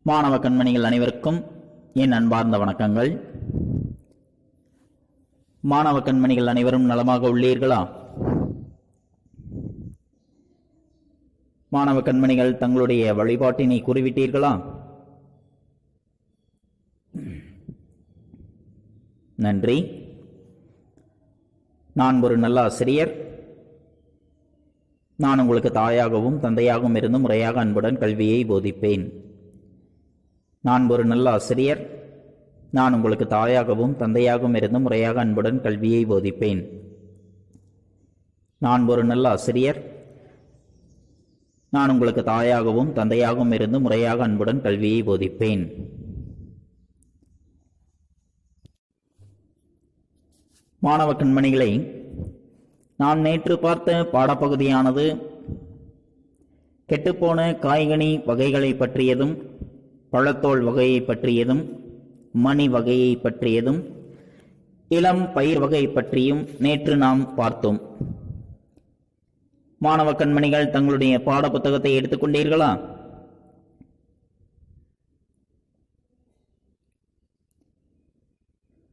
மாணவ கண்மணிகள் அனைவருக்கும் என் அன்பார்ந்த வணக்கங்கள். மாணவ கண்மணிகள் அனைவரும் நலமாக உள்ளீர்களா? மாணவ கண்மணிகள் தங்களுடைய வழிபாட்டினை கூறிவிட்டீர்களா? நன்றி. நான் ஒரு நல்ல ஆசிரியர். நான் உங்களுக்கு தாயாகவும் தந்தையாகவும் இருந்து முறையாக அன்புடன் கல்வியை போதிப்பேன். நான் ஒரு நல்ல ஆசிரியர். நான் உங்களுக்கு தாயாகவும் தந்தையாகவும் இருந்து முறையாக அன்புடன் கல்வியை போதிப்பேன். நான் ஒரு நல்ல ஆசிரியர். நான் உங்களுக்கு தாயாகவும் தந்தையாகவும் இருந்து முறையாக அன்புடன் கல்வியை போதிப்பேன். மாணவ கண்மணிகளை, நாம் நேற்று பார்த்த பாடப்பகுதியானது கெட்டுப்போன காய்கனி வகைகளை பற்றியதும், பழத்தோல் வகையை பற்றியதும், மணி வகையை பற்றியதும், இளம் பயிர் வகை பற்றியும் நேற்று நாம் பார்த்தோம். மாணவ கண்மணிகள் தங்களுடைய பாட புத்தகத்தை எடுத்துக்கொண்டீர்களா?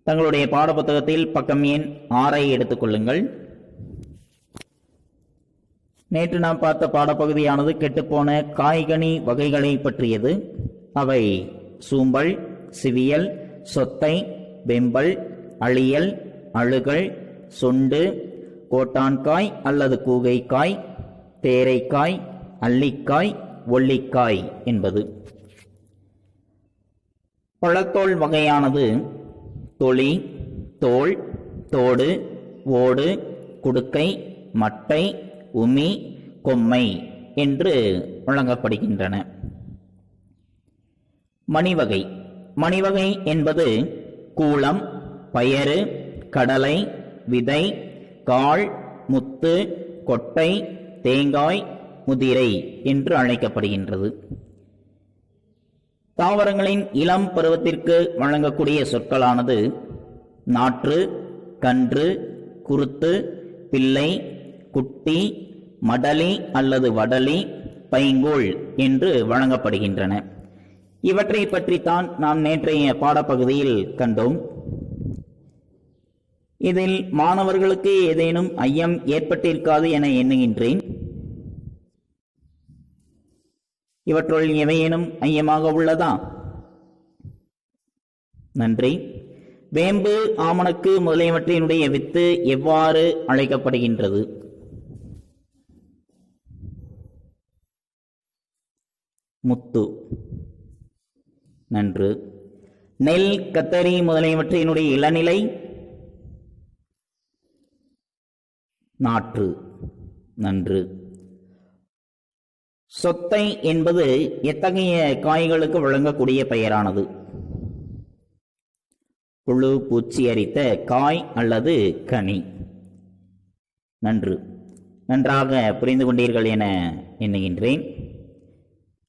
தங்களுடைய பாட புத்தகத்தில் பக்கம் எண் 6 எடுத்துக்கொள்ளுங்கள். நேற்று நாம் பார்த்த பாடப்பகுதியானது கெட்டுப்போன காய்கனி வகைகளை பற்றியது. அவை சூம்பல், சிவியல், சொத்தை, வெம்பல், அழியல், அழுகல், சொண்டு, கோட்டான்காய் அல்லது கூகைக்காய், தேரைக்காய், அல்லிக்காய், ஒல்லிக்காய் என்பது. பழத்தோல் வகையானது தொளி, தோல், தோடு, ஓடு, குடுக்கை, மட்டை, உமி, கொம்மை என்று வழங்கப்படுகின்றன. மணிவகை. மணிவகை என்பது கூளம், பயறு, கடலை, விதை, காள், முத்து, கொட்டை, தேங்காய், முதிரை என்று அழைக்கப்படுகின்றது. தாவரங்களின் இளம் பருவத்திற்கு வழங்கக்கூடிய சொற்களானது நாற்று, கன்று, குருத்து, பிள்ளை, குட்டி, மடலி அல்லது வடலி, பைங்கோல் என்று வழங்கப்படுகின்றன. இவற்றை பற்றித்தான் நாம் நேற்றைய பாடப்பகுதியில் கண்டோம். இதில் மாணவர்களுக்கு ஏதேனும் ஐயம் ஏற்பட்டிருக்காது என எண்ணுகின்றேன். இவற்றுள் எவையேனும் ஐயமாக உள்ளதா? நன்றி. வேம்பு, ஆமணக்கு முதலியவற்றினுடைய வித்து எவ்வாறு அழைக்கப்படுகின்றது? முத்து. நன்று. நெல், கத்தரி முதலியவற்றினுடைய இளநிலை நாற்று. நன்று. சொத்தை என்பது எத்தகைய காய்களுக்கு வழங்கக்கூடிய பெயரானது? புழு பூச்சி அரித்த காய் அல்லது கனி. நன்று. நன்றாக புரிந்து கொண்டீர்கள் என எண்ணுகின்றேன்.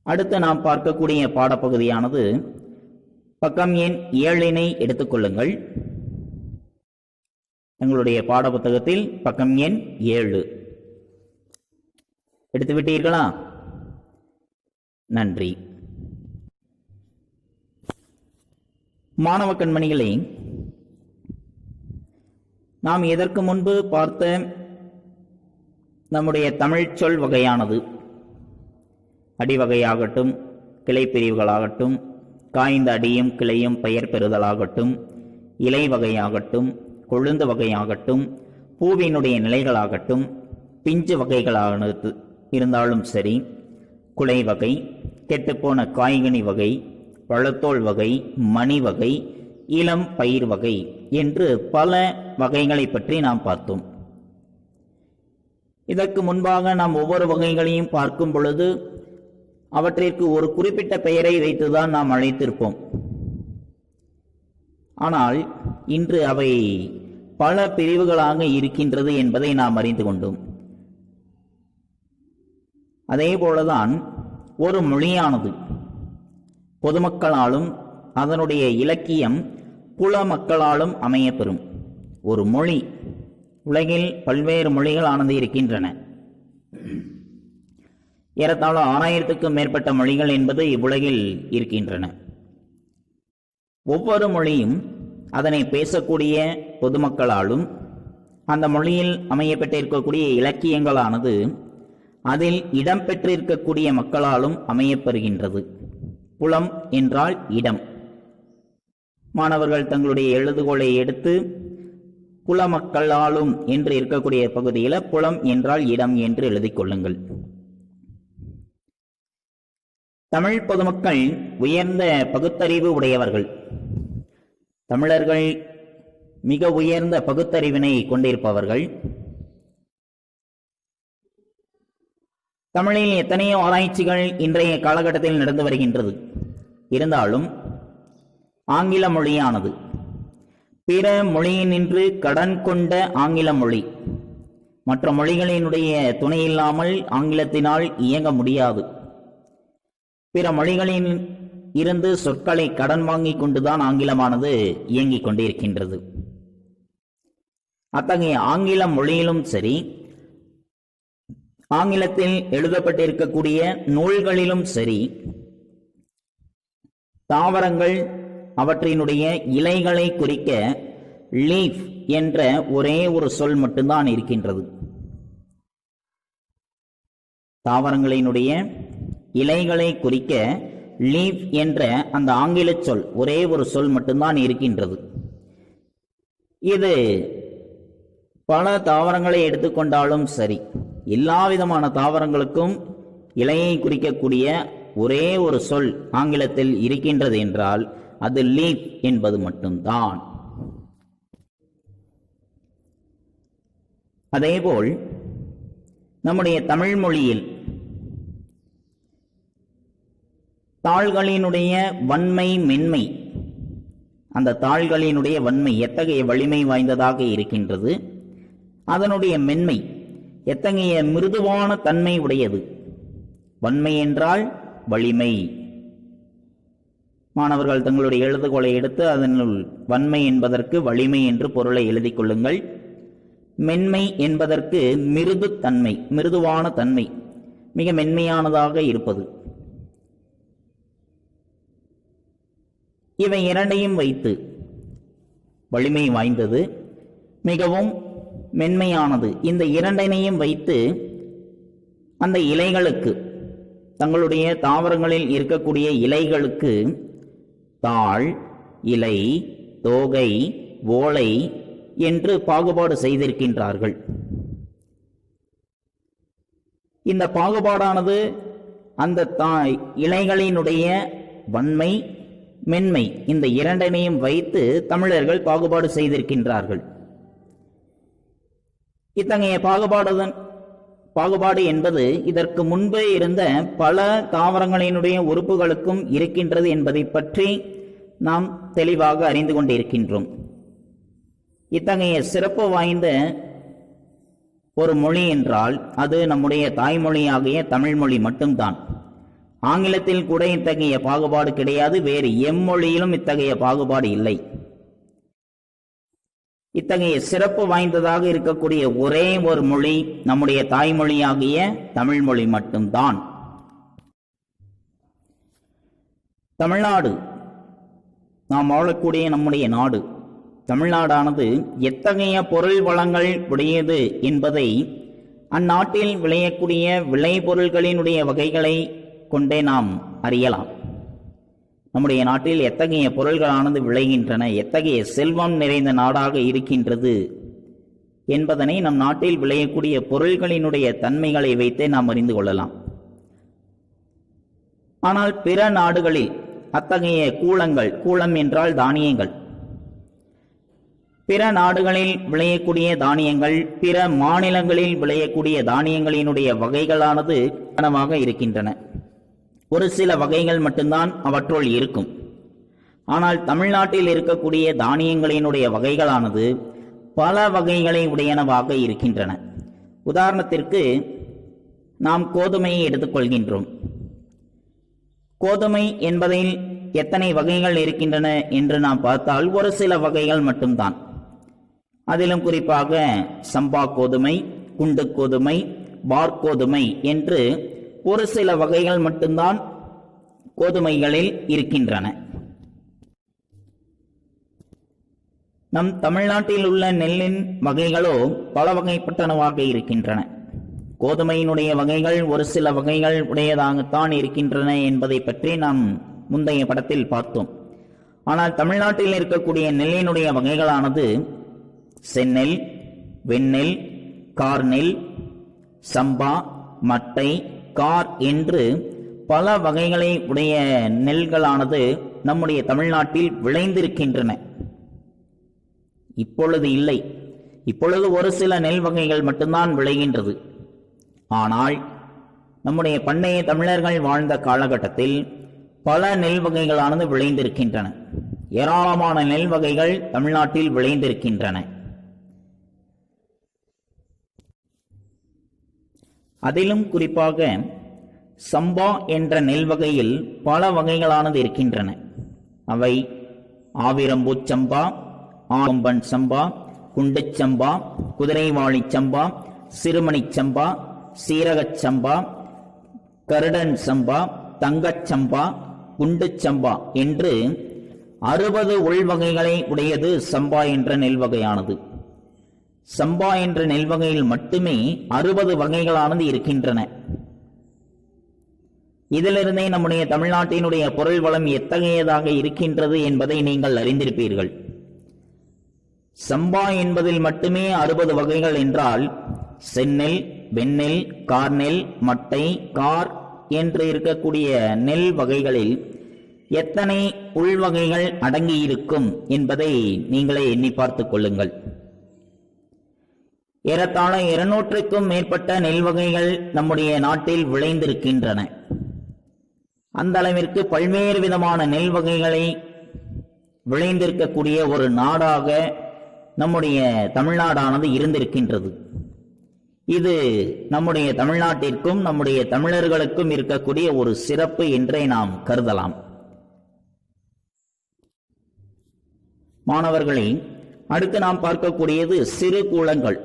அடுத்து நாம் பார்க்கக்கூடிய பாடப்பகுதியானது பக்கம் எண் 7 எடுத்துக்கொள்ளுங்கள். எங்களுடைய பாடப்புத்தகத்தில் பக்கம் எண் 7 எடுத்துவிட்டீர்களா? நன்றி. மாணவ கண்மணிகளே, நாம் இதற்கு முன்பு பார்த்த நம்முடைய தமிழ் சொல் வகையானது அடிவகையாகட்டும், கிளை பிரிவுகளாகட்டும், காய்ந்த அடியும் கிளையும் பெயர் பெறுதலாகட்டும், இலை வகையாகட்டும், கொழுந்து வகையாகட்டும், பூவினுடைய நிலைகளாகட்டும், பிஞ்சு வகைகளாக இருந்தாலும் சரி, குலை வகை, கெட்டுப்போன காய்கனி வகை, பழத்தோல் வகை, மணி வகை, இளம் பயிர் வகை என்று பல வகைகளை பற்றி நாம் பார்த்தோம். இதற்கு முன்பாக நாம் ஒவ்வொரு வகைகளையும் பார்க்கும் பொழுது அவற்றிற்கு ஒரு குறிப்பிட்ட பெயரை வைத்துதான் நாம் அழைத்திருப்போம். ஆனால் இன்று அவை பல பிரிவுகளாக இருக்கின்றது என்பதை நாம் அறிந்து கொண்டோம். அதே போலதான் ஒரு மொழியானது பொதுமக்களாலும் அதனுடைய இலக்கியம் குல மக்களாலும் அமையப்பெறும். ஒரு மொழி, உலகில் பல்வேறு மொழிகளானது இருக்கின்றன. ஏறத்தாழ 6000க்கும் மேற்பட்ட மொழிகள் என்பது இவ்வுலகில் இருக்கின்றன. ஒவ்வொரு மொழியும் அதனை பேசக்கூடிய பொதுமக்களாலும் அந்த மொழியில் அமையப்பட்டிருக்கக்கூடிய இலக்கியங்களானது அதில் இடம்பெற்றிருக்கக்கூடிய மக்களாலும் அமையப்பெறுகின்றது. புலம் என்றால் இடம். மாணவர்கள் தங்களுடைய எழுதுகோலை எடுத்து புலமக்களாலும் என்று இருக்கக்கூடிய பகுதியில் புலம் என்றால் இடம் என்று எழுதிக் கொள்ளுங்கள். தமிழ் பொதுமக்கள் உயர்ந்த பகுத்தறிவு உடையவர்கள். தமிழர்கள் மிக உயர்ந்த பகுத்தறிவினை கொண்டிருப்பவர்கள். தமிழில் எத்தனையோ ஆராய்ச்சிகள் இன்றைய காலகட்டத்தில் நடந்து வருகின்றது. இருந்தாலும் ஆங்கில மொழியானது பிற மொழியினின்று கடன் கொண்ட ஆங்கில மொழி மற்ற மொழிகளினுடைய துணையில்லாமல் ஆங்கிலத்தினால் இயங்க முடியாது. பிற மொழிகளில் இருந்து சொற்களை கடன் வாங்கிக் கொண்டுதான் ஆங்கிலமானது இயங்கிக் கொண்டிருக்கின்றது. அத்தகைய ஆங்கில மொழியிலும் சரி, ஆங்கிலத்தில் எழுதப்பட்டிருக்கக்கூடிய நூல்களிலும் சரி, தாவரங்கள் அவற்றினுடைய இலைகளை குறிக்க லீஃப் என்ற ஒரே ஒரு சொல் மட்டும்தான் இருக்கின்றது. தாவரங்களினுடைய இலைகளை குறிக்க லீஃப் என்ற அந்த ஆங்கில சொல் ஒரே ஒரு சொல் மட்டும்தான் இருக்கின்றது. இது பல தாவரங்களை எடுத்துக்கொண்டாலும் சரி, எல்லா விதமான தாவரங்களுக்கும் இலையை குறிக்கக்கூடிய ஒரே ஒரு சொல் ஆங்கிலத்தில் இருக்கின்றது என்றால் அது லீஃப் என்பது மட்டும்தான். அதேபோல் நம்முடைய தமிழ் மொழியில் தாள்களினுடைய வன்மை மென்மை, அந்த தாள்களினுடைய வன்மை எத்தகைய வலிமை வாய்ந்ததாக இருக்கின்றது, அதனுடைய மென்மை எத்தகைய மிருதுவான தன்மை உடையது. வன்மை என்றால் வலிமை. மாணவர்கள் தங்களுடைய எழுதுகோலை எடுத்து அதனுள் வன்மை என்பதற்கு வலிமை என்று பொருளை எழுதிக் கொள்ளுங்கள். மென்மை என்பதற்கு மிருது தன்மை, மிருதுவான தன்மை, மிக மென்மையானதாக இருப்பது. இவை இரண்டையும் வைத்து வலிமை வாய்ந்தது, மிகவும் மென்மையானது. இந்த இரண்டினையும் வைத்து அந்த இலைகளுக்கு, தங்களுடைய தாவரங்களில் இருக்கக்கூடிய இலைகளுக்கு தாள், இலை, தோகை, ஓலை என்று பாகுபாடு செய்திருக்கின்றார்கள். இந்த பாகுபாடானது அந்த இலைகளினுடைய வன்மை மென்மை இந்த இரண்டினையும் வைத்து தமிழர்கள் பாகுபாடு செய்திருக்கின்றார்கள். இத்தகைய பாகுபாடு என்பது இதற்கு முன்பே இருந்த பல தாவரங்களினுடைய உறுப்புகளுக்கும் இருக்கின்றது என்பதை பற்றி நாம் தெளிவாக அறிந்து கொண்டிருக்கின்றோம். இத்தகைய சிறப்பு வாய்ந்த ஒரு மொழி என்றால் அது நம்முடைய தாய்மொழியாகிய தமிழ் மொழி மட்டும்தான். ஆங்கிலத்தில் கூட இத்தகைய பாகுபாடு கிடையாது. வேறு எம்மொழியிலும் இத்தகைய பாகுபாடு இல்லை. இத்தகைய சிறப்பு வாய்ந்ததாக இருக்கக்கூடிய ஒரே ஒரு மொழி நம்முடைய தாய்மொழியாகிய தமிழ் மொழி மட்டும்தான். தமிழ்நாடு, நாம் வாழக்கூடிய நம்முடைய நாடு, தமிழ்நாடானது எத்தகைய பொருள் வளங்கள் உடையது என்பதை அந்நாட்டில் விளையக்கூடிய விளைபொருள்களினுடைய வகைகளை கொண்டே நாம் அறியலாம். நம்முடைய நாட்டில் எத்தகைய பொருள்களானது விளைகின்றன, எத்தகைய செல்வம் நிறைந்த நாடாக இருக்கின்றது என்பதனை நம் நாட்டில் விளையக்கூடிய பொருள்களினுடைய தன்மைகளை வைத்தே நாம் அறிந்து கொள்ளலாம். ஆனால் பிற நாடுகளில் அத்தகைய கூளங்கள், கூளம் என்றால் தானியங்கள், பிற நாடுகளில் விளையக்கூடிய தானியங்கள், பிற மாநிலங்களில் விளையக்கூடிய தானியங்களினுடைய வகைகளானது கனவாக இருக்கின்றன. ஒரு சில வகைகள் மட்டும்தான் அவற்றுள் இருக்கும். ஆனால் தமிழ்நாட்டில் இருக்கக்கூடிய தானியங்களினுடைய வகைகளானது பல வகைகளை உடையனவாக இருக்கின்றன. உதாரணத்திற்கு நாம் கோதுமையை எடுத்துக்கொள்கின்றோம். கோதுமை என்பதில் எத்தனை வகைகள் இருக்கின்றன என்று நாம் பார்த்தால் ஒரு சில வகைகள் மட்டும்தான். அதிலும் குறிப்பாக சம்பா கோதுமை, குண்டு கோதுமை, பார்கோதுமை என்று ஒரு சில வகைகள் மட்டும்தான் கோதுமைகளில் இருக்கின்றன. நம் தமிழ்நாட்டில் உள்ள நெல்லின் வகைகளோ பல வகைப்பட்டனவாக இருக்கின்றன. கோதுமையினுடைய வகைகள் ஒரு சில வகைகள் உடையதாகத்தான் இருக்கின்றன என்பதை பற்றி நாம் முந்தைய படத்தில் பார்த்தோம். ஆனால் தமிழ்நாட்டில் இருக்கக்கூடிய நெல்லினுடைய வகைகளானது செந்நெல், வெண்ணெல், கார்நெல், சம்பா, மட்டை, கார் என்று பல வகைகளை உடைய நெல்களானது நம்முடைய தமிழ்நாட்டில் விளைந்திருக்கின்றன. இப்பொழுது இல்லை. இப்பொழுது ஒரு சில நெல் வகைகள் மட்டும்தான் விளைகின்றது. ஆனால் நம்முடைய பண்டைய தமிழர்கள் வாழ்ந்த காலகட்டத்தில் பல நெல் வகைகளானது விளைந்திருக்கின்றன. ஏராளமான நெல் வகைகள் தமிழ்நாட்டில் விளைந்திருக்கின்றன. அதிலும் குறிப்பாக சம்பா என்ற நெல் வகையில் பல வகைகளானது இருக்கின்றன. அவை ஆவிரம்பூச் சம்பா, ஆம்பன் சம்பா, குண்டுச் சம்பா, குதிரைவாளி சம்பா, சிறுமணிச் சம்பா, சீரகச் சம்பா, கருடன் சம்பா, தங்கச் சம்பா, குண்டுச் சம்பா என்று 60 உள்வகைகளை உடையது சம்பா என்ற நெல் வகையானது. சம்பா என்ற நெல் வகையில் மட்டுமே 60 வகைகளானது இருக்கின்றன. இதிலிருந்தே நம்முடைய தமிழ்நாட்டினுடைய பொருள் வளம் எத்தகையதாக இருக்கின்றது என்பதை நீங்கள் அறிந்திருப்பீர்கள். சம்பா என்பதில் மட்டுமே 60 வகைகள் என்றால் செந்நெல், வெண்ணெல், கார்நெல், மட்டை, கார் என்று இருக்கக்கூடிய நெல் வகைகளில் எத்தனை உள்வகைகள் அடங்கியிருக்கும் என்பதை நீங்களே எண்ணி பார்த்துக் கொள்ளுங்கள். ஏறத்தாழ 200க்கும் மேற்பட்ட நெல் வகைகள் நம்முடைய நாட்டில் விளைந்திருக்கின்றன. அந்த அளவிற்கு பல்வேறு விதமான நெல் வகைகளை விளைந்திருக்கக்கூடிய ஒரு நாடாக நம்முடைய தமிழ்நாடானது இருந்திருக்கின்றது. இது நம்முடைய தமிழ்நாட்டிற்கும் நம்முடைய தமிழர்களுக்கும் இருக்கக்கூடிய ஒரு சிறப்பு என்றே நாம் கருதலாம். மாணவர்களே, அடுத்து நாம் பார்க்கக்கூடியது சிறு கூளங்கள்,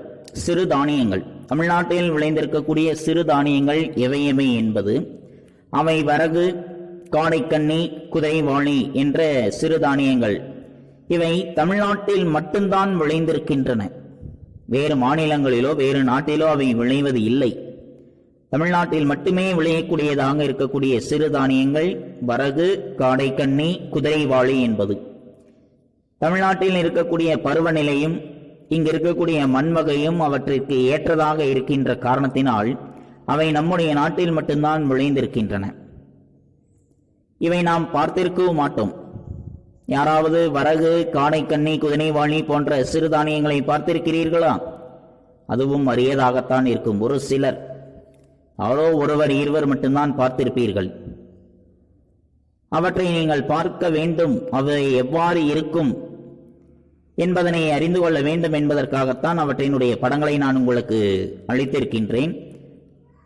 சிறு தானியங்கள். தமிழ்நாட்டில் விளைந்திருக்கக்கூடிய சிறு தானியங்கள் எவை எவை என்பது, அவை வரகு, காடைக்கன்னி, குதிரைவாளி என்ற சிறு தானியங்கள். இவை தமிழ்நாட்டில் மட்டும்தான் விளைந்திருக்கின்றன. வேறு மாநிலங்களிலோ வேறு நாட்டிலோ அவை விளைவது இல்லை. தமிழ்நாட்டில் மட்டுமே விளையக்கூடியதாக இருக்கக்கூடிய சிறு தானியங்கள் வரகு, காடைக்கன்னி, குதிரைவாளி என்பது. தமிழ்நாட்டில் இருக்கக்கூடிய பருவநிலையும் இங்கு இருக்கக்கூடிய மண்வகையும் அவற்றிற்கு ஏற்றதாக இருக்கின்ற காரணத்தினால் அவை நம்முடைய நாட்டில் மட்டும்தான் விளைந்திருக்கின்றன. இவை நாம் பார்த்திருக்கவும் மாட்டோம். யாராவது வரகு, காடைக்கன்னி, குதிரைவாளி போன்ற சிறுதானியங்களை பார்த்திருக்கிறீர்களா? அதுவும் அரியதாகத்தான் இருக்கும். ஒரு சிலர், அவரோ ஒருவர் இருவர் மட்டும்தான் பார்த்திருப்பீர்கள். அவற்றை நீங்கள் பார்க்க வேண்டும், அவை எவ்வாறு இருக்கும் என்பதனை அறிந்து கொள்ள வேண்டும் என்பதற்காகத்தான் அவற்றினுடைய படங்களை நான் உங்களுக்கு அளித்திருக்கின்றேன்.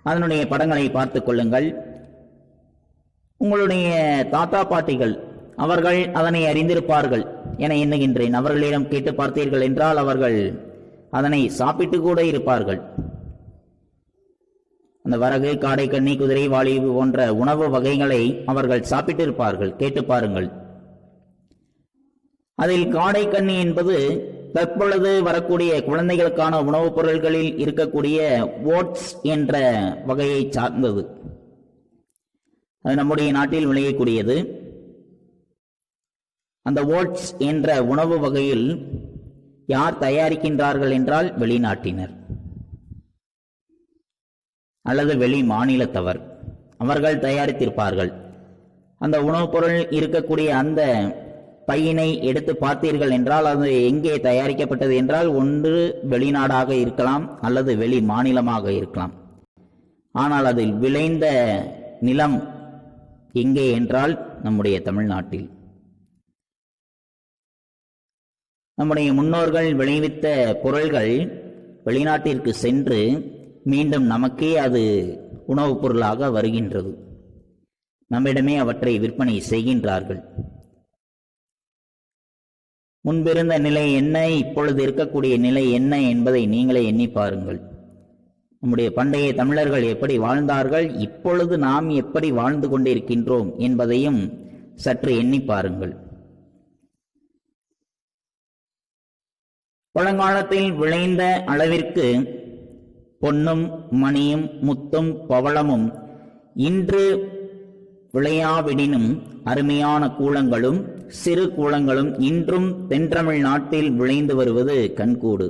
அதனுடைய படங்களை பார்த்துக் கொள்ளுங்கள். உங்களுடைய தாத்தா பாட்டிகள் அவர்கள் அதனை அறிந்திருப்பார்கள் என எண்ணுகின்றேன். அவர்களிடம் கேட்டு பார்த்தீர்கள் என்றால் அவர்கள் அதனை சாப்பிட்டு கூட இருப்பார்கள். அந்த வரகு, காடைக்கன்னி, குதிரைவாளி போன்ற உணவு வகைகளை அவர்கள் சாப்பிட்டு இருப்பார்கள். கேட்டு பாருங்கள். அதில் காடைக்கன்னி என்பது தற்பொழுது வரக்கூடிய குழந்தைகளுக்கான உணவுப் பொருட்களில் இருக்கக்கூடிய ஓட்ஸ் என்ற வகையை சார்ந்தது. அது நம்முடைய நாட்டில் விளையக்கூடியது. அந்த ஓட்ஸ் என்ற உணவு வகையில் யார் தயாரிக்கின்றார்கள் என்றால் வெளிநாட்டினர் அல்லது வெளி மாநிலத்தவர். அவர்கள் தயாரித்திருப்பார்கள். அந்த உணவுப் பொருள் இருக்கக்கூடிய அந்த பையினை எடுத்து பார்த்தீர்கள் என்றால் அது எங்கே தயாரிக்கப்பட்டது என்றால் ஒன்று வெளிநாடாக இருக்கலாம் அல்லது வெளி மாநிலமாக இருக்கலாம். ஆனால் அதில் விளைந்த நிலம் எங்கே என்றால் நம்முடைய தமிழ்நாட்டில். நம்முடைய முன்னோர்கள் விளைவித்த பொருள்கள் வெளிநாட்டிற்கு சென்று மீண்டும் நமக்கே அது உணவுப் பொருளாக வருகின்றது. நம்மிடமே அவற்றை விற்பனை செய்கின்றார்கள். முன்பிருந்த நிலை என்ன, இப்பொழுது இருக்கக்கூடிய நிலை என்ன என்பதை நீங்களே எண்ணி பாருங்கள். நம்முடைய பண்டைய தமிழர்கள் எப்படி வாழ்ந்தார்கள், இப்பொழுது நாம் எப்படி வாழ்ந்து கொண்டிருக்கின்றோம் என்பதையும் சற்று எண்ணி பாருங்கள். பழங்காலத்தில் விளைந்த அளவிற்கு பொன்னும் மணியும் முத்தும் பவளமும் இன்று விளையாவிடினும் அருமையான கூலங்களும் சிறு கூலங்களும் இன்றும் தென்றமிழ் நாட்டில் விளைந்து வருவது கண்கூடு.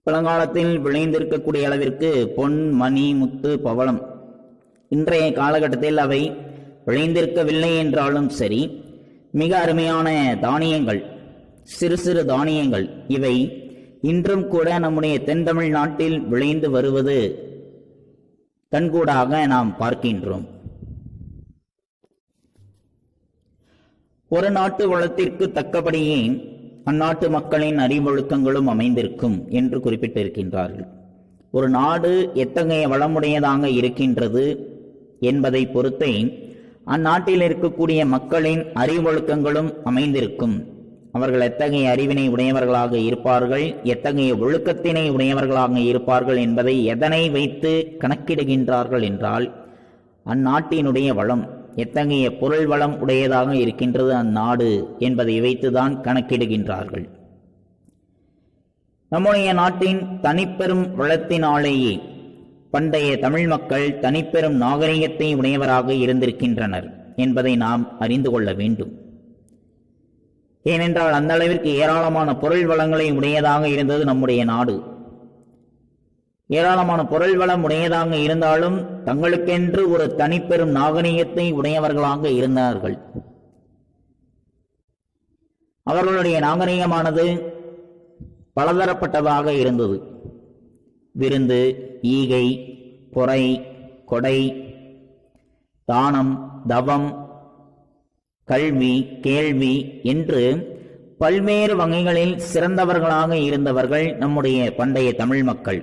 பழங்காலத்தில் விளைந்திருக்கக்கூடிய அளவிற்கு பொன் மணி முத்து பவளம் இன்றைய காலகட்டத்தில் அவை விளைந்திருக்கவில்லை என்றாலும் சரி, மிக அருமையான தானியங்கள், சிறு சிறு தானியங்கள் இவை இன்றும் கூட நம்முடைய தென்தமிழ் நாட்டில் விளைந்து வருவது கண்கூடாக நாம் பார்க்கின்றோம். ஒரு நாட்டு வளத்திற்கு தக்கபடியே அந்நாட்டு மக்களின் அறிவொழுக்கங்களும் அமைந்திருக்கும் என்று குறிப்பிட்டிருக்கின்றார்கள். ஒரு நாடு எத்தகைய வளமுடையதாக இருக்கின்றது என்பதை பொறுத்தே அந்நாட்டில் இருக்கக்கூடிய மக்களின் அறிவொழுக்கங்களும் அமைந்திருக்கும். அவர்கள் எத்தகைய அறிவினை உடையவர்களாக இருப்பார்கள், எத்தகைய ஒழுக்கத்தினை உடையவர்களாக இருப்பார்கள் என்பதை எதனை வைத்து கணக்கிடுகின்றார்கள் என்றால், அந்நாட்டினுடைய வளம், எத்தகைய பொருள் வளம் உடையதாக இருக்கின்றது அந்நாடு என்பதை வைத்துதான் கணக்கிடுகின்றார்கள். நம்முடைய நாட்டின் தனிப்பெரும் வளத்தினாலேயே பண்டைய தமிழ் மக்கள் தனிப்பெரும் நாகரிகத்தை உடையவராக இருந்திருக்கின்றனர் என்பதை நாம் அறிந்து கொள்ள வேண்டும். ஏனென்றால் அந்த அளவிற்கு ஏராளமான பொருள் வளங்களை உடையதாக இருந்தது நம்முடைய நாடு. ஏராளமான பொருள் வளம் உடையதாக இருந்தாலும் தங்களுக்கென்று ஒரு தனிப்பெரும் நாகரிகத்தை உடையவர்களாக இருந்தார்கள். அவர்களுடைய நாகரிகமானது பலதரப்பட்டதாக இருந்தது. விருந்து, ஈகை, பொறை, கொடை, தானம், தவம், கல்வி, கேள்வி என்று பல்வேறு வகைகளில் சிறந்தவர்களாக இருந்தவர்கள் நம்முடைய பண்டைய தமிழ் மக்கள்.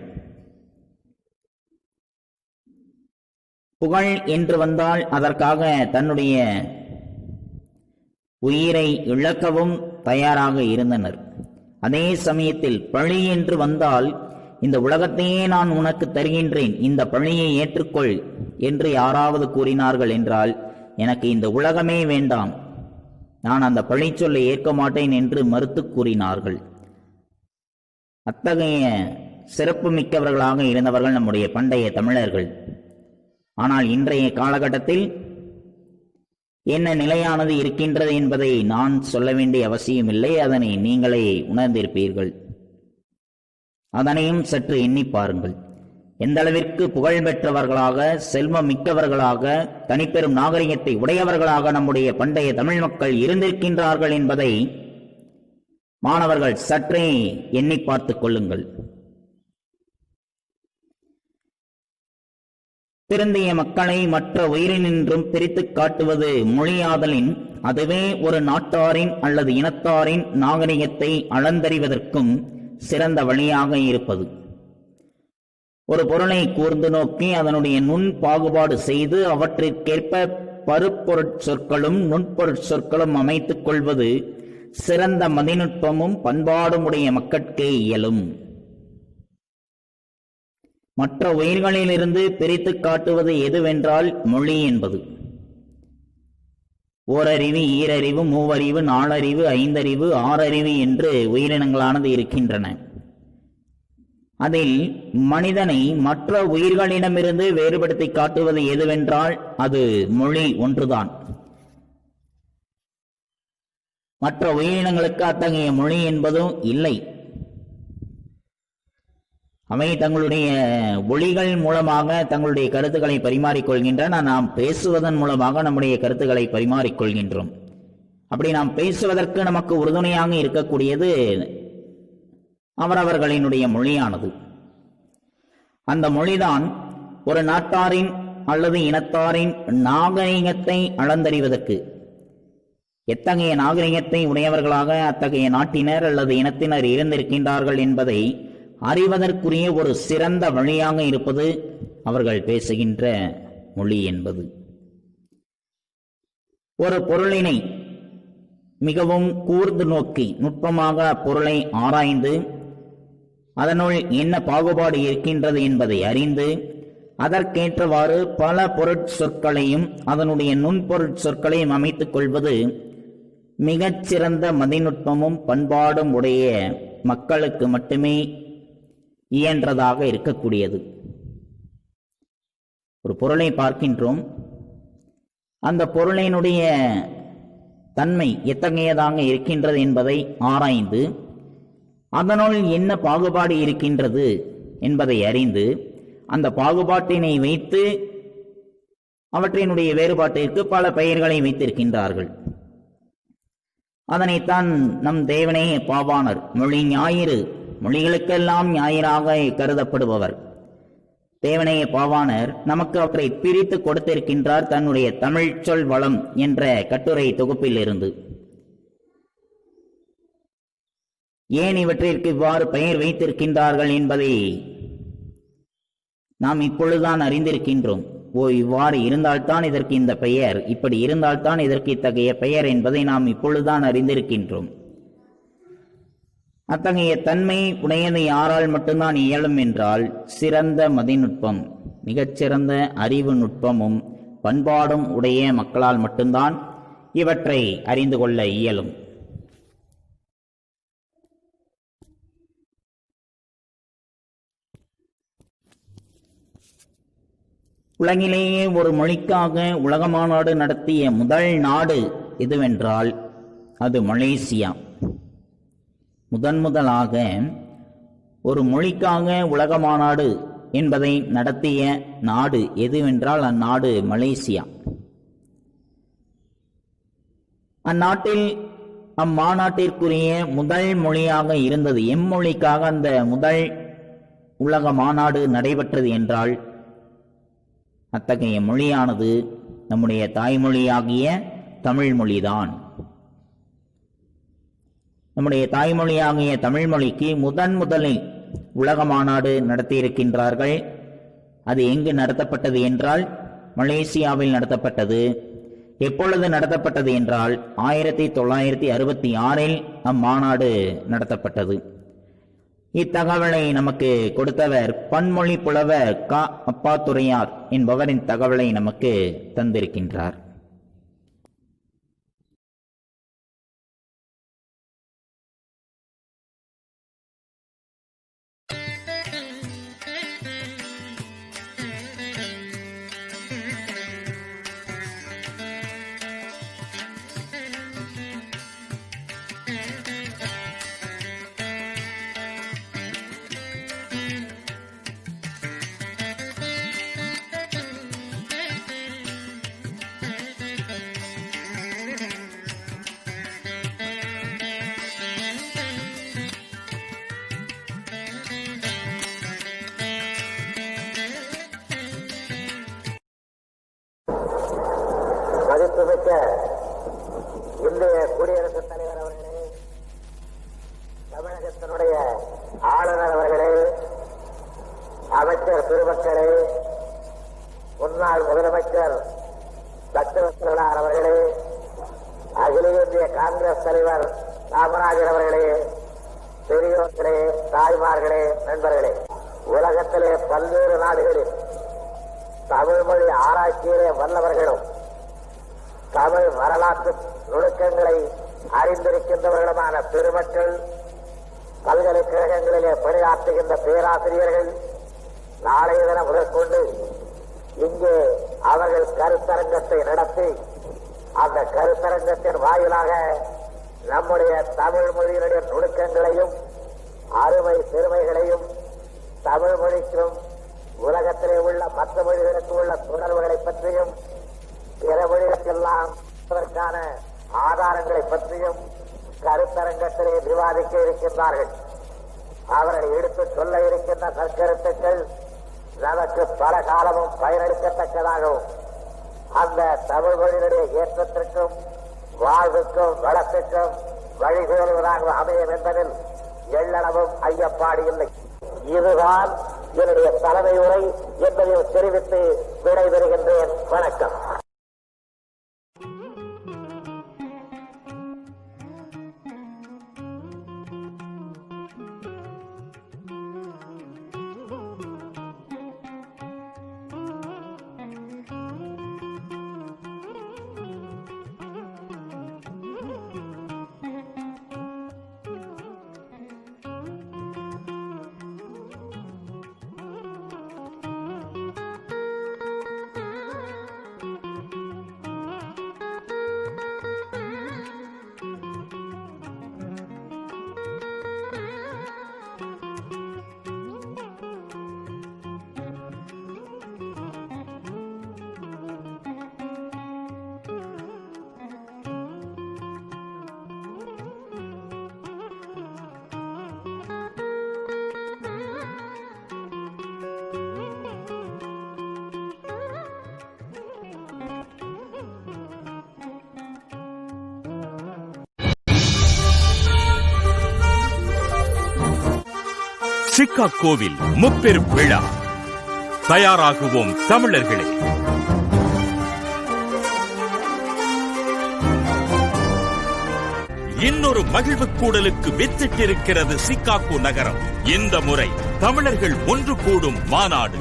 புகழ் என்று வந்தால் அதற்காக தன்னுடைய உயிரை இழக்கவும் தயாராக இருந்தனர். அதே சமயத்தில் பழி என்று வந்தால், இந்த உலகத்தையே நான் உனக்கு தருகின்றேன், இந்த பழியை ஏற்றுக்கொள் என்று யாராவது கூறினார்கள் என்றால், எனக்கு இந்த உலகமே வேண்டாம், நான் அந்த பழி சொல்லை ஏற்க மாட்டேன் என்று மறுத்து கூறினார்கள். அத்தகைய சிறப்பு மிக்கவர்களாக இருந்தவர்கள் நம்முடைய பண்டைய தமிழர்கள். ஆனால் இன்றைய காலகட்டத்தில் என்ன நிலையானது இருக்கின்றது என்பதை நான் சொல்ல வேண்டிய அவசியமில்லை, அதனை நீங்களே உணர்ந்திருப்பீர்கள். அதனையும் சற்று எண்ணி பாருங்கள். எந்த அளவிற்கு புகழ் பெற்றவர்களாக, செல்வம் மிக்கவர்களாக, தனிப்பெரும் நாகரிகத்தை உடையவர்களாக நம்முடைய பண்டைய தமிழ் மக்கள் இருந்திருக்கின்றார்கள் என்பதை மாணவர்கள் சற்றே எண்ணி பார்த்துக் கொள்ளுங்கள். திருந்திய மக்களை மற்ற உயிரினின்றும் பிரித்து காட்டுவது மொழியாதலின், அதுவே ஒரு நாட்டாரின் அல்லது இனத்தாரின் நாகரிகத்தை அளந்தறிவதற்கும் சிறந்த வழியாக இருப்பது. ஒரு பொருளை கூர்ந்து நோக்கி அதனுடைய நுண் பாகுபாடு செய்து அவற்றிற்கேற்ப பருப்பொருட்சொற்களும் நுண்பொருட்சொற்களும் அமைத்துக் கொள்வது சிறந்த மதிநுட்பமும் பண்பாடுமுடைய மக்கட்கே இயலும். மற்ற உயிர்களிலிருந்து பிரித்து காட்டுவது எதுவென்றால் மொழி என்பது. ஓரறிவு, ஈரறிவு, மூவறிவு, நாலறிவு, ஐந்தறிவு, ஆறறிவு என்று உயிரினங்களானது இருக்கின்றன. அதில் மனிதனை மற்ற உயிர்களிடமிருந்து வேறுபடுத்தி காட்டுவது எதுவென்றால் அது மொழி ஒன்றுதான். மற்ற உயிரினங்களுக்கு அத்தகைய மொழி என்பதும் இல்லை. அவை தங்களுடைய ஒளிகள் மூலமாக தங்களுடைய கருத்துக்களை பரிமாறிக்கொள்கின்றன. நாம் பேசுவதன் மூலமாக நம்முடைய கருத்துக்களை பரிமாறிக்கொள்கின்றோம். அப்படி நாம் பேசுவதற்கு நமக்கு உறுதுணையாக இருக்கக்கூடியது அவரவர்களினுடைய மொழியானது. அந்த மொழிதான் ஒரு நாட்டாரின் அல்லது இனத்தாரின் நாகரிகத்தை அளந்தறிவதற்கு, எத்தகைய நாகரிகத்தை உடையவர்களாக அத்தகைய நாட்டினர் அல்லது இனத்தினர் இருந்திருக்கின்றார்கள் என்பதை அறிவதற்குரிய ஒரு சிறந்த வழியாக இருப்பது அவர்கள் பேசுகின்ற மொழி என்பது. ஒரு பொருளினை மிகவும் கூர்ந்து நோக்கி நுட்பமாக அப்பொருளை ஆராய்ந்து அதனுள் என்ன பாகுபாடு இருக்கின்றது என்பதை அறிந்து அதற்கேற்றவாறு பல பொருட்சொற்களையும் அதனுடைய நுண்பொருட்சொற்களையும் அமைத்துக் கொள்வது மிகச்சிறந்த மதிநுட்பமும் பண்பாடும் உடைய மக்களுக்கு மட்டுமே இயன்றதாக இருக்கக்கூடியது. ஒரு பொருளை பார்க்கின்றோம், அந்த பொருளினுடைய தன்மை எத்தகையதாக இருக்கின்றது என்பதை ஆராய்ந்து அதனுள் என்ன பாகுபாடு இருக்கின்றது என்பதை அறிந்து அந்த பாகுபாட்டினை வைத்து அவற்றினுடைய வேறுபாட்டிற்கு பல பெயர்களை வைத்திருக்கின்றார்கள். அதனைத்தான் நம் தேவனே பாவாணர் மொழி ஞாயிறு, மொழிகளுக்கெல்லாம் ஞாயிறாக கருதப்படுபவர் தேவனைய பாவாணர் நமக்கு அவற்றை பிரித்து கொடுத்திருக்கின்றார் தன்னுடைய தமிழ் சொல் வளம் என்ற கட்டுரை தொகுப்பில் இருந்து. ஏன் இவற்றிற்கு இவ்வாறு பெயர் வைத்திருக்கின்றார்கள் என்பதை நாம் இப்பொழுதுதான் அறிந்திருக்கின்றோம். இவ்வாறு இருந்தால்தான் இதற்கு இந்த பெயர், இப்படி இருந்தால்தான் இதற்கு இத்தகைய பெயர் என்பதை நாம் இப்பொழுதுதான் அறிந்திருக்கின்றோம். அத்தகைய தன்மை உடையது யாரால் மட்டும்தான் இயலும் என்றால் சிறந்த மதிநுட்பம், மிகச்சிறந்த அறிவு நுட்பமும் பண்பாடும் உடைய மக்களால் மட்டும்தான் இவற்றை அறிந்து கொள்ள இயலும். உலகிலேயே ஒரு மொழிக்காக உலக மாநாடு நடத்திய முதல் நாடு எதுவென்றால் அது மலேசியா. முதலாக ஒரு மொழிக்காக உலக மாநாடு என்பதை நடத்திய நாடு எதுவென்றால் அந்நாடு மலேசியா. அந்நாட்டில் அம்மாநாட்டிற்குரிய முதல் மொழியாக இருந்தது எம்மொழிக்காக அந்த முதல் உலக மாநாடு நடைபெற்றது என்றால் அத்தகைய மொழியானது நம்முடைய தாய்மொழியாகிய தமிழ் மொழிதான். நம்முடைய தாய்மொழியாகிய தமிழ் மொழிக்கு முதலில் உலக மாநாடு நடத்தியிருக்கின்றார்கள். அது எங்கு நடத்தப்பட்டது என்றால் மலேசியாவில் நடத்தப்பட்டது. எப்பொழுது நடத்தப்பட்டது என்றால் 1966 அம்மாநாடு நடத்தப்பட்டது. இத்தகவலை நமக்கு கொடுத்தவர் பன்மொழி புலவர் க. அப்பாத்துரையார் என்பவரின் தகவலை நமக்கு தந்திருக்கின்றார். மதிப்புமிக்க இந்திய குடியரசுத் தலைவர் அவர்களே, தமிழகத்தினுடைய ஆளுநர் அவர்களே, அமைச்சர் பெருமக்களே, முன்னாள் முதலமைச்சர் சத்தியவத்சலார் அவர்களே, அகில இந்திய காங்கிரஸ் தலைவர் காமராஜர் அவர்களே, பெரியோர்களே, தாய்மார்களே, நண்பர்களே, உலகத்திலே பல்வேறு நாடுகளில் தமிழ் மொழி ஆராய்ச்சியிலே வல்லவர்களும் தமிழ் வரலாற்று நுணுக்கங்களை அறிந்திருக்கின்றவர்களுமான பெருமக்கள், பல்கலைக்கழகங்களிலே பணியாற்றுகின்ற பேராசிரியர்கள் நாளைய தினம் முதற்கொண்டு இங்கே அவர்கள் கருத்தரங்கத்தை நடத்தி அந்த கருத்தரங்கத்தின் வாயிலாக நம்முடைய தமிழ் மொழியினுடைய நுணுக்கங்களையும் அருமை பெருமைகளையும் தமிழ் மொழிக்கும் உலகத்திலே உள்ள மற்ற மொழிகளுக்கு உள்ள தொடர்புகளை பற்றியும் பிற மொழிகளுக்கெல்லாம் அதற்கான ஆதாரங்களை பற்றியும் கருத்தரங்கத்திலே விவாதிக்க இருக்கின்றார்கள். அவர்கள் எடுத்துச் சொல்ல இருக்கின்ற நற்கருத்துக்கள் நமக்கு பல காலமும் பயனளிக்கத்தக்கதாகவும் அந்த தமிழ் மொழியினுடைய ஏற்றத்திற்கும் வாழ்வுக்கும் வளத்திற்கும் வழிகோலுவதாக அமையும் என்பதில் எள்ளளவும் ஐயப்பாடு இல்லை. இதுதான் என்னுடைய தலைமை உரை என்பதையும் தெரிவித்து விடைபெறுகின்றேன். வணக்கம். சிக்காகோவில் முப்பெரும் விழா. தயாராகுவோம் தமிழர்களே. இன்னொரு மகிழ்வு கூடலுக்கு வித்திட்டிருக்கிறது சிக்காகோ நகரம். இந்த முறை தமிழர்கள் ஒன்று கூடும் மாநாடு.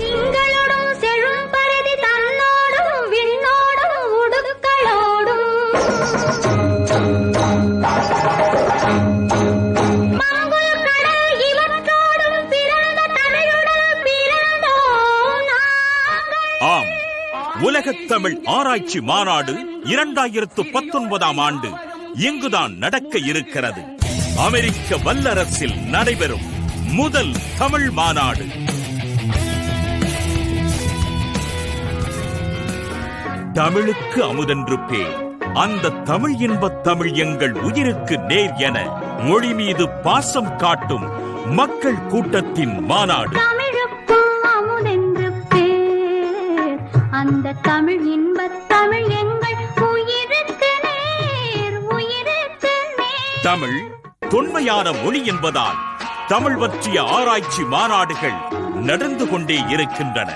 ஆம், உலகத் தமிழ் ஆராய்ச்சி மாநாடு 2019 ஆண்டு இங்குதான் நடக்க இருக்கிறது. அமெரிக்க வல்லரசில் நடைபெறும் முதல் தமிழ் மாநாடு. தமிழுக்கு அமுதென்று பேர். அந்த தமிழ் இன்பத் தமிழ் எங்கள் உயிருக்கு நேர் என மொழி மீது பாசம் காட்டும் மக்கள் கூட்டத்தின் மாநாடு. அந்த தமிழ் இன்பத் தமிழ் எங்கள் உயிருக்கு நேர், உயிருக்கு நேர். தமிழ் தொன்மையான மொழி என்பதால் தமிழ் பற்றிய ஆராய்ச்சி மாநாடுகள் நடந்து கொண்டே இருக்கின்றன.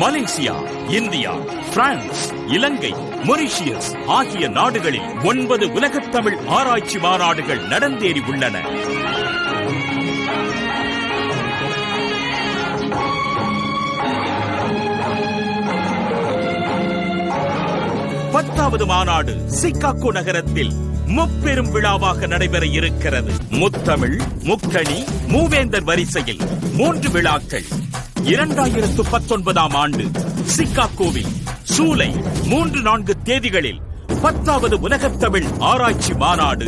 மலேசியா, இந்தியா, பிரான்ஸ், இலங்கை, மொரிஷியஸ் ஆகிய நாடுகளில் 9 உலகத் தமிழ் ஆராய்ச்சி மாநாடுகள் நடந்தேறி உள்ளன. பத்தாவது மாநாடு சிக்காகோ நகரத்தில் முப்பெரும் விழாவாக நடைபெற இருக்கிறது. முத்தமிழ், முக்கணி, மூவேந்தர் வரிசையில் 3 விழாக்கள். 2019 ஆண்டு சிக்காகோவில் ஜூலை 3-4 தேதிகளில் 10வது உலகத் தமிழ் ஆராய்ச்சி மாநாடு,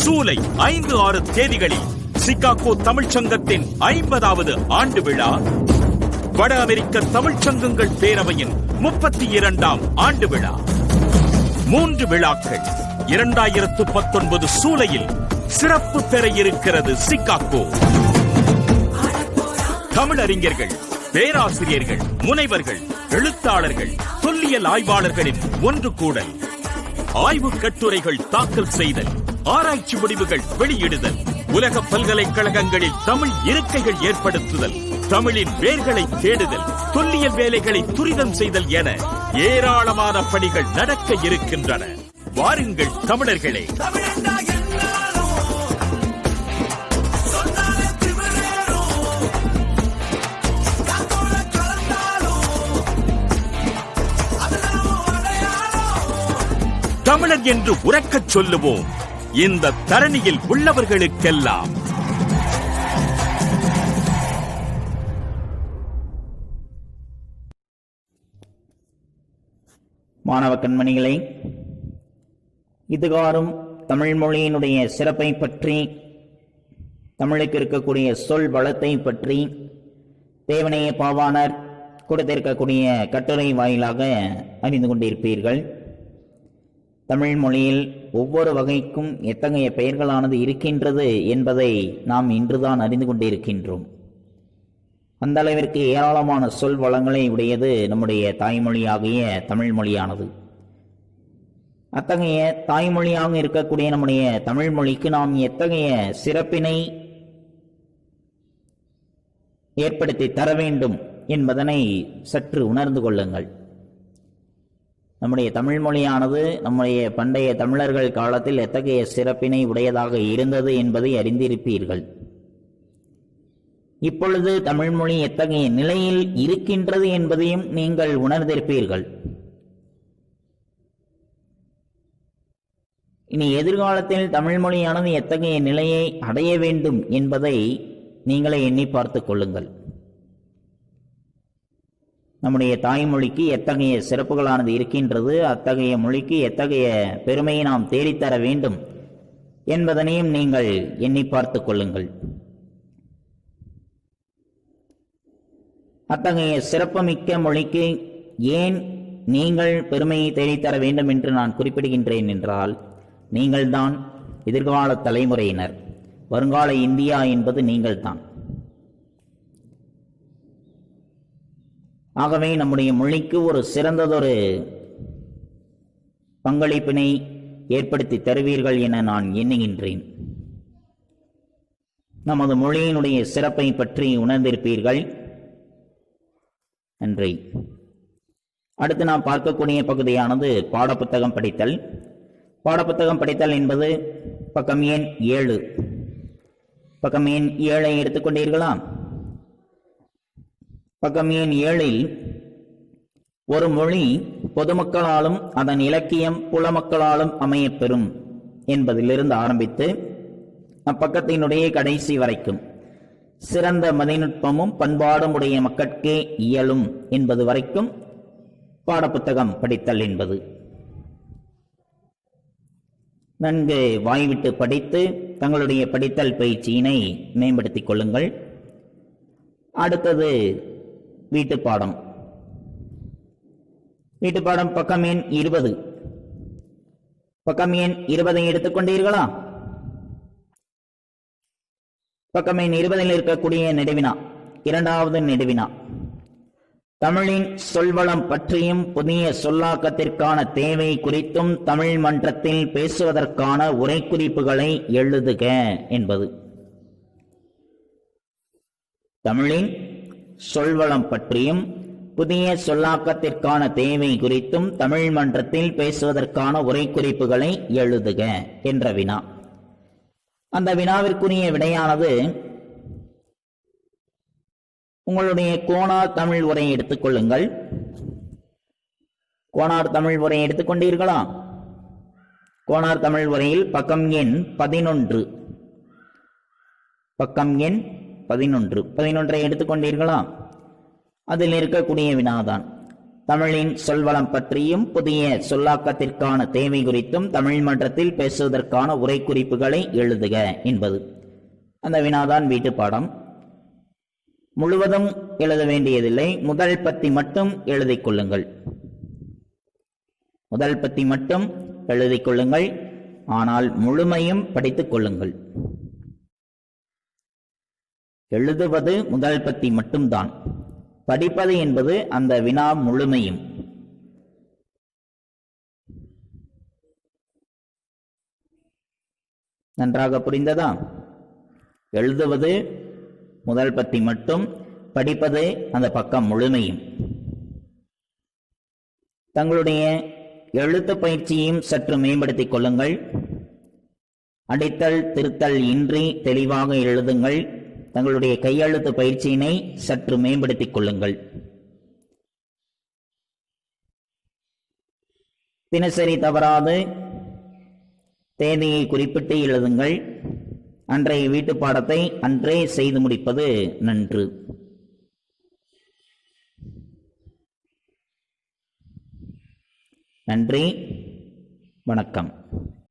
ஜூலை 5-6 தேதிகளில் சிக்காகோ தமிழ்ச் சங்கத்தின் 50வது ஆண்டு விழா, வட அமெரிக்க தமிழ்ச் சங்கங்கள் பேரவையின் 32ஆம் ஆண்டு விழா. 3 விழாக்கள் 2019 ஜூலையில் சிறப்பு பெற இருக்கிறது சிக்காகோ. தமிழறிஞர்கள், பேராசிரியர்கள், முனைவர்கள், எழுத்தாளர்கள், தொல்லியல் ஆய்வாளர்களின் ஒன்று கூடல், ஆய்வு கட்டுரைகள் தாக்கல் செய்தல், ஆராய்ச்சி முடிவுகள் வெளியிடுதல், உலக பல்கலைக்கழகங்களில் தமிழ் இருக்கைகள் ஏற்படுத்துதல், தமிழின் வேர்களை தேடுதல், தொல்லியல் வேலைகளை துரிதம் செய்தல் என ஏராளமான பணிகள் நடக்க இருக்கின்றன. வாருங்கள் தமிழர்களே. தமிழர் என்று உரக்கச் சொல்லுவோம் இந்த தரணியில் உள்ளவர்களுக்கெல்லாம். மாணவ கண்மணிகளை, இதுகாரும் தமிழ் மொழியினுடைய சிறப்பை பற்றி, தமிழுக்கு இருக்கக்கூடிய சொல் வளத்தை பற்றி தேவனைய பாவாணர் கொடுத்திருக்கக்கூடிய கட்டுரை வாயிலாக அறிந்து கொண்டிருப்பீர்கள். தமிழ் மொழியில் ஒவ்வொரு வகைக்கும் எத்தகைய பெயர்களானது இருக்கின்றது என்பதை நாம் இன்றுதான் அறிந்து கொண்டிருக்கின்றோம். அந்த அளவிற்கு ஏராளமான சொல் வளங்களை உடையது நம்முடைய தாய்மொழியாகிய தமிழ் மொழியானது. அத்தகைய தாய்மொழியாக இருக்கக்கூடிய நம்முடைய தமிழ் மொழிக்கு நாம் எத்தகைய சிறப்பினை ஏற்படுத்தி தர வேண்டும் என்பதனை சற்று உணர்ந்து கொள்ளுங்கள். நம்முடைய தமிழ் மொழியானது நம்முடைய பண்டைய தமிழர்கள் காலத்தில் எத்தகைய சிறப்பினை உடையதாக இருந்தது என்பதை அறிந்திருப்பீர்கள். இப்பொழுது தமிழ்மொழி எத்தகைய நிலையில் இருக்கின்றது என்பதையும் நீங்கள் உணர்ந்திருப்பீர்கள். இனி எதிர்காலத்தில் தமிழ்மொழியானது எத்தகைய நிலையை அடைய வேண்டும் என்பதை நீங்களே எண்ணி பார்த்துக் கொள்ளுங்கள். நம்முடைய தாய்மொழிக்கு எத்தகைய சிறப்புகளானது இருக்கின்றது, அத்தகைய மொழிக்கு எத்தகைய பெருமையை நாம் தேடித்தர வேண்டும் என்பதனையும் நீங்கள் எண்ணி பார்த்துக் கொள்ளுங்கள். அத்தகைய சிறப்புமிக்க மொழிக்கு ஏன் நீங்கள் பெருமையை தேடித்தர வேண்டும் என்று நான் குறிப்பிடுகின்றேன் என்றால், நீங்கள்தான் எதிர்கால தலைமுறையினர். வருங்கால இந்தியா என்பது நீங்கள்தான். ஆகவே நம்முடைய மொழிக்கு ஒரு சிறந்ததொரு பங்களிப்பினை ஏற்படுத்தி தருவீர்கள் என நான் எண்ணுகின்றேன். நமது மொழியினுடைய சிறப்பை பற்றி உணர்ந்திருப்பீர்கள். நன்றி. அடுத்து நாம் பார்க்கக்கூடிய பகுதியானது பாடப்புத்தகம் படித்தல். பாடப்புத்தகம் படித்தல் என்பது பக்கம் எண் 7. பக்கம் எண் 7 எடுத்துக்கொண்டீர்களா? பக்கம் எண் 7 ஒரு மொழி பொதுமக்களாலும் அதன் இலக்கியம் புலமக்களாலும் அமையப்பெறும் என்பதிலிருந்து ஆரம்பித்து அப்பக்கத்தினுடைய கடைசி வரைக்கும் சிறந்த மதிநுட்பமும் பண்பாடும் உடைய மக்கட்கே இயலும் என்பது வரைக்கும் பாடப்புத்தகம் படித்தல் என்பது. நன்கு வாய்விட்டு படித்து தங்களுடைய படித்தல் பயிற்சியினை மேம்படுத்திக் கொள்ளுங்கள். அடுத்தது வீட்டுப்பாடம். வீட்டுப்பாடம் பக்கம் எண் 20. பக்கம் எண் 20 எடுத்துக்கொண்டீர்களா? பக்கம் எண் 20 இருக்கக்கூடிய நெடுவினா, இரண்டாவது நெடுவினா, தமிழின் சொல்வளம் பற்றியும் புதிய சொல்லாக்கத்திற்கான தேவை குறித்தும் தமிழ் மன்றத்தில் பேசுவதற்கான உரைக்குறிப்புகளை எழுதுக என்பது. தமிழின் சொல்வளம் பற்றியும் புதிய சொல்லாக்கத்திற்கான தேவை குறித்தும் தமிழ் மன்றத்தில் பேசுவதற்கான உரைக்குறிப்புகளை எழுதுக என்ற வினா. அந்த வினாவிற்குரிய விடையானது உங்களுடைய கோனார் தமிழ் உரை எடுத்துக்கொள்ளுங்கள். கோனார் தமிழ் உரை எடுத்துக்கொண்டீர்களா? கோனார் தமிழ் உரையில் பக்கம் எண் 11. பக்கம் எண் 11 எடுத்துக்கொண்டீர்களா? அதில் இருக்கக்கூடிய வினாதான் தமிழின் சொல்வளம் பற்றியும் புதிய சொல்லாக்கத்திற்கான தேவை குறித்தும் தமிழ் மன்றத்தில் பேசுவதற்கான உரைக்குறிப்புகளை எழுதுக என்பது. அந்த வினாதான் வீட்டுப்பாடம். முழுவதும் எழுத வேண்டியதில்லை, முதல் பத்தி மட்டும் எழுதிக் கொள்ளுங்கள். முதல் பத்தி மட்டும் எழுதிக் கொள்ளுங்கள், ஆனால் முழுமையும் படித்துக் கொள்ளுங்கள். எழுதுவது முதல் பத்தி மட்டும்தான், படிப்பது என்பது அந்த வினா முழுமையும். நன்றாக புரிந்ததா? எழுதுவது முதல் பத்தி மட்டும், படிப்பது அந்த பக்கம் முழுமையும். தங்களுடைய எழுத்து பயிற்சியையும் சற்று மேம்படுத்திக் கொள்ளுங்கள். அடித்தல் திருத்தல் இன்றி தெளிவாக எழுதுங்கள். தங்களுடைய கையெழுத்து பயிற்சியினை சற்று மேம்படுத்திக் கொள்ளுங்கள். தினசரி தவறாது தேதியை குறிப்பிட்டு எழுதுங்கள். அன்றைய வீட்டு பாடத்தை அன்றே செய்து முடிப்பது நன்று. நன்றி, வணக்கம்.